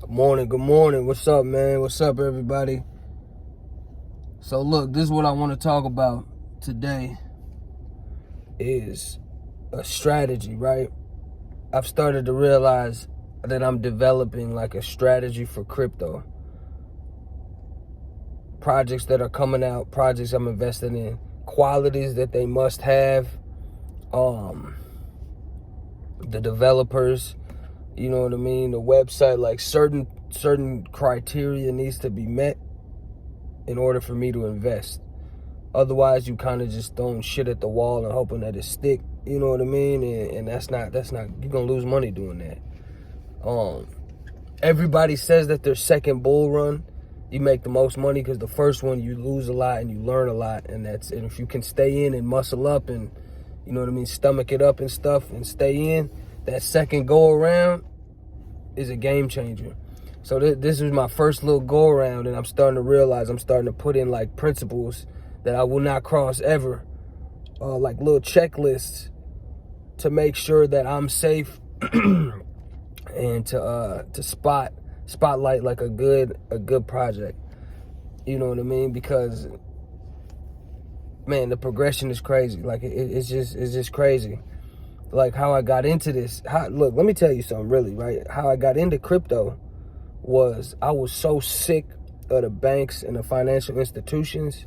Good morning. What's up, man? What's up, everybody? So look, this is what I want to talk about today is a strategy, right? I've started to realize that I'm developing like a strategy for crypto. Projects that are coming out, projects I'm investing in, qualities that they must have, the developers, you know what I mean? The website, like certain criteria needs to be met in order for me to invest. Otherwise, you kind of just throwing shit at the wall and hoping that it stick. You know what I mean? And that's not. You're gonna lose money doing that. Everybody says that their second bull run, you make the most money because the first one you lose a lot and you learn a lot, and if you can stay in and muscle up and, you know what I mean, stomach it up and stuff and stay in, that second go around is a game changer. So this is my first little go around, and I'm starting to realize I'm starting to put in like principles that I will not cross ever, like little checklists to make sure that I'm safe and to spotlight like a good project. You know what I mean? Because man, the progression is crazy. Like it's just crazy. Like how I got into this. Look, let me tell you something really, right? How I got into crypto was I was so sick of the banks and the financial institutions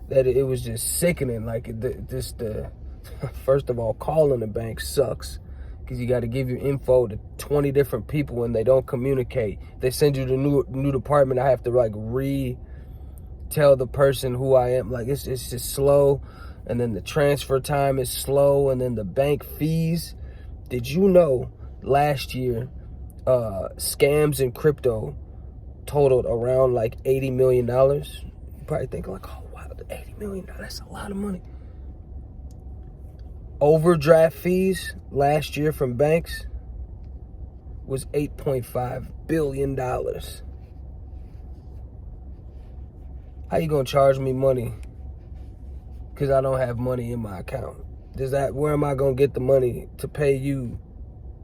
that it was just sickening. Like first of all, calling the bank sucks because you got to give your info to 20 different people and they don't communicate. They send you to new department. I have to like tell the person who I am. Like it's just slow. And then the transfer time is slow. And then the bank fees. Did you know last year scams in crypto totaled around like $80 million? You probably think like, oh wow, $80 million, that's a lot of money. Overdraft fees last year from banks was $8.5 billion. How you gonna charge me money because I don't have money in my account? Where am I gonna get the money to pay you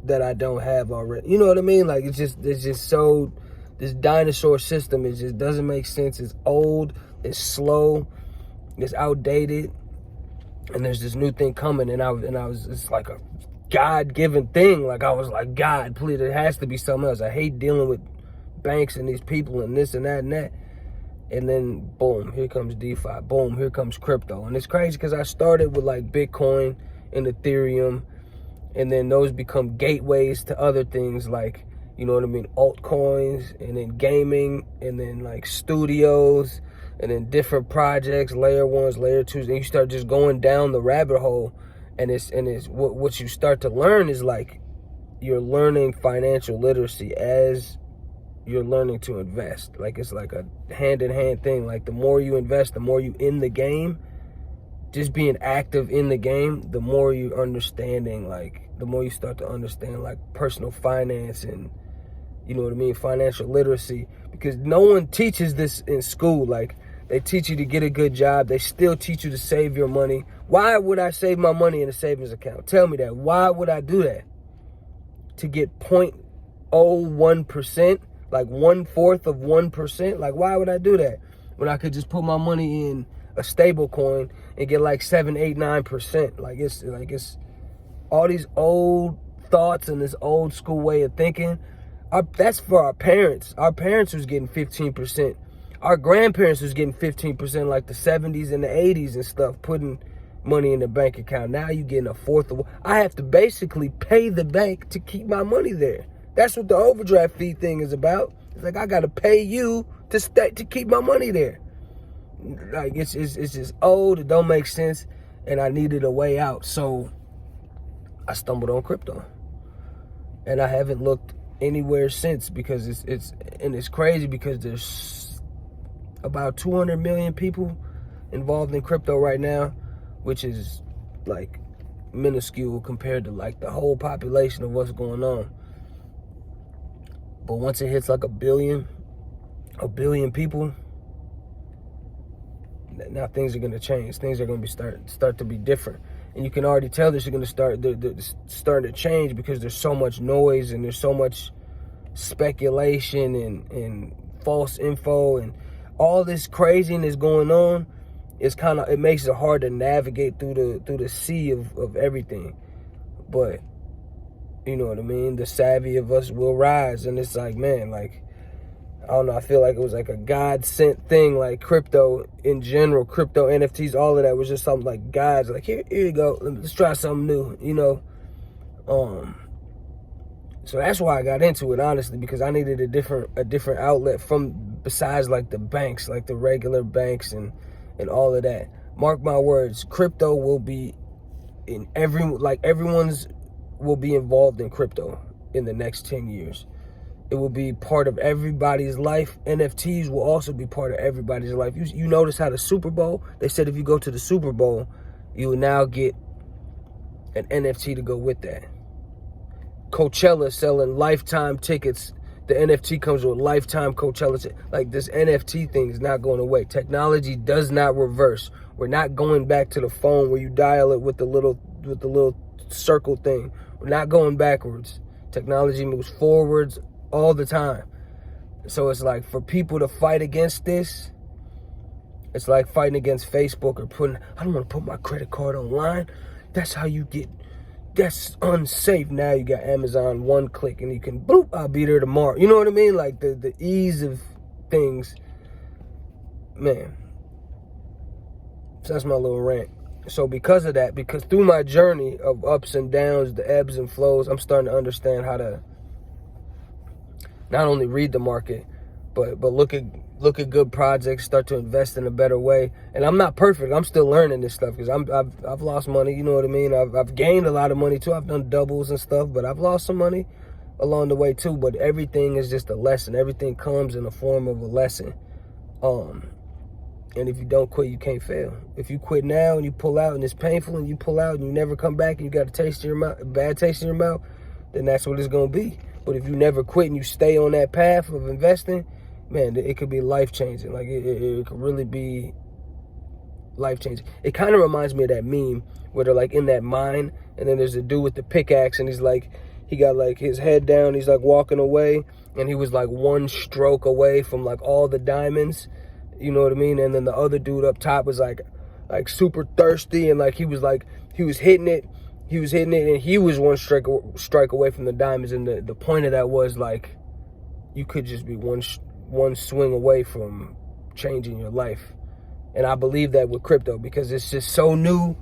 that I don't have already? You know what I mean? Like it's just so, this dinosaur system, it just doesn't make sense. It's old, it's slow, it's outdated, and there's this new thing coming, and I was, it's like a God-given thing. Like I was like, God, please, there has to be something else. I hate dealing with banks and these people and this and that and that. And then boom, here comes DeFi. Boom, here comes crypto. And it's crazy because I started with like Bitcoin and Ethereum, and then those become gateways to other things like, you know what I mean, altcoins, and then gaming, and then like studios, and then different projects, layer ones, layer twos, and you start just going down the rabbit hole. And it's what you start to learn is like you're learning financial literacy as you're learning to invest. Like it's like a hand-in-hand thing. Like the more you invest, the more you in the game, just being active in the game, the more you understanding, like the more you start to understand like personal finance and, you know what I mean, financial literacy. Because no one teaches this in school. Like they teach you to get a good job. They still teach you to save your money. Why would I save my money in a savings account? Tell me that. Why would I do that? To get 0.01%? Like 1/4 of 1%. Like why would I do that when I could just put my money in a stable coin and get like 7, 8, 9%? Like it's all these old thoughts and this old school way of thinking. That's for our parents. Our parents was getting 15%. Our grandparents was getting 15%, like the 70s and the 80s and stuff, putting money in the bank account. Now you getting 1/4 of. I have to basically pay the bank to keep my money there. That's what the overdraft fee thing is about. It's like I gotta pay you to keep my money there. Like it's just old. It don't make sense, and I needed a way out. So I stumbled on crypto, and I haven't looked anywhere since because it's crazy because there's about 200 million people involved in crypto right now, which is like minuscule compared to like the whole population of what's going on. But once it hits like a billion people, now things are going to change. Things are going to start to be different. And you can already tell this is going to start starting to change because there's so much noise and there's so much speculation and false info and all this craziness going on, it makes it hard to navigate through the sea of everything. But you know what I mean? The savvy of us will rise. And it's like, man, like, I don't know, I feel like it was like a God-sent thing, like crypto in general, crypto, NFTs, all of that was just something like God's like, here you go, let's try something new, you know? So that's why I got into it, honestly, because I needed a different outlet from, besides like the banks, like the regular banks and all of that. Mark my words, crypto will be in everyone's will be involved in crypto in the next 10 years. It will be part of everybody's life. NFTs will also be part of everybody's life. You notice how the Super Bowl, they said if you go to the Super Bowl, you will now get an NFT to go with that. Coachella selling lifetime tickets. The NFT comes with lifetime Coachella. Like, this NFT thing is not going away. Technology does not reverse. We're not going back to the phone where you dial it with the little circle thing. We're not going backwards. Technology moves forwards all the time. So it's like, for people to fight against this, it's like fighting against Facebook or I don't want to put my credit card online. That's unsafe. Now you got Amazon, one click and you can, boop, I'll be there tomorrow. You know what I mean? Like the ease of things, man. So that's my little rant. So because of that, because through my journey of ups and downs, the ebbs and flows, I'm starting to understand how to not only read the market, but look at good projects, start to invest in a better way. And I'm not perfect. I'm still learning this stuff because I've lost money. You know what I mean? I've gained a lot of money too. I've done doubles and stuff, but I've lost some money along the way too. But everything is just a lesson. Everything comes in the form of a lesson. And if you don't quit, you can't fail. If you quit now and you pull out and it's painful and you pull out and you never come back and you got a bad taste in your mouth, then that's what it's going to be. But if you never quit and you stay on that path of investing, man, it could be life-changing. Like, it could really be life-changing. It kind of reminds me of that meme where they're, like, in that mine, and then there's a dude with the pickaxe, and he's, like, he got, like, his head down, he's, like, walking away, and he was, like, one stroke away from, like, all the diamonds, you know what I mean? And then the other dude up top was, like super thirsty, and, like, he was hitting it, and he was one strike away from the diamonds. And the point of that was, like, you could just be one swing away from changing your life. And I believe that with crypto because it's just so new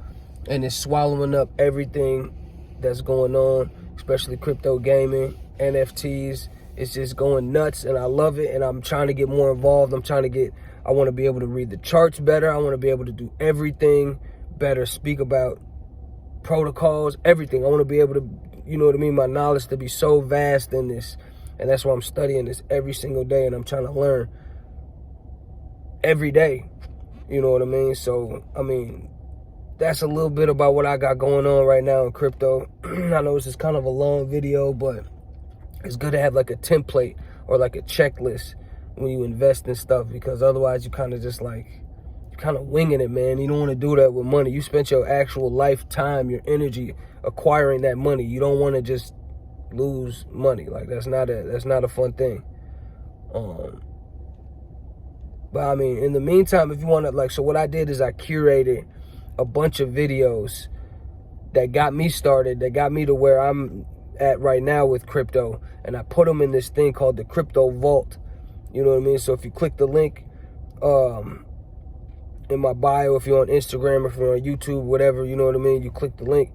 and it's swallowing up everything that's going on, especially crypto gaming, NFTs. It's just going nuts, and I love it, and I'm trying to get more involved. I want to be able to read the charts better. I want to be able to do everything better, speak about protocols, everything. I want to be able to, you know what I mean, my knowledge to be so vast in this. And that's why I'm studying this every single day, and I'm trying to learn every day. You know what I mean? So, I mean, that's a little bit about what I got going on right now in crypto. I know this is kind of a long video, but it's good to have like a template or like a checklist when you invest in stuff, because otherwise you kind of just like, kind of winging it, man. You don't want to do that with money. You spent your actual lifetime, your energy acquiring that money. You don't want to just lose money. Like, that's not a fun thing. But I mean, in the meantime, if you want to, like, so what I did is I curated a bunch of videos that got me started, that got me to where I'm at right now with crypto, and I put them in this thing called the Crypto Vault. You know what I mean? So if you click the link in my bio, if you're on Instagram, if you're on YouTube, whatever, you know what I mean, you click the link.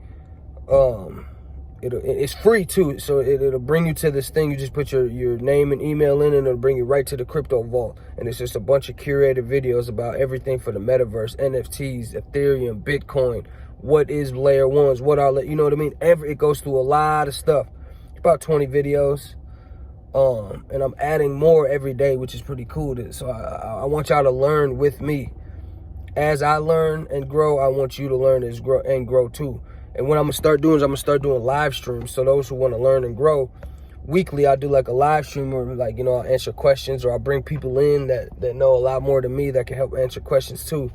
It's free too, so it'll bring you to this thing. You just put your name and email in, and it'll bring you right to the Crypto Vault. And it's just a bunch of curated videos about everything for the metaverse, NFTs, Ethereum, Bitcoin, what is layer ones, what are, you know what I mean? It goes through a lot of stuff. About 20 videos. And I'm adding more every day, which is pretty cool. So I want y'all to learn with me. As I learn and grow, I want you to learn and grow too. And what I'm gonna start doing is I'm gonna start doing live streams. So those who want to learn and grow, weekly I do like a live stream where, like, you know, I'll answer questions, or I'll bring people in that know a lot more than me that can help answer questions too.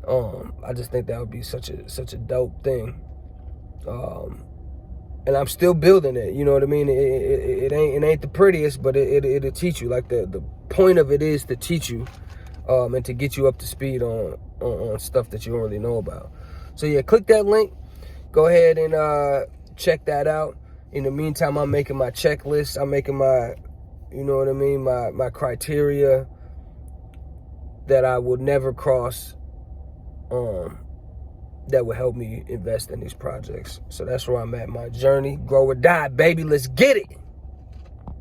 I just think that would be such a dope thing. and I'm still building it. You know what I mean? It ain't the prettiest, but it'll teach you. Like the point of it is to teach you, and to get you up to speed on stuff that you don't really know about. So yeah, click that link. Go ahead and check that out. In the meantime, I'm making my checklist. I'm making my, you know what I mean, my criteria that I would never cross, that would help me invest in these projects. So that's where I'm at. My journey, grow or die, baby. Let's get it.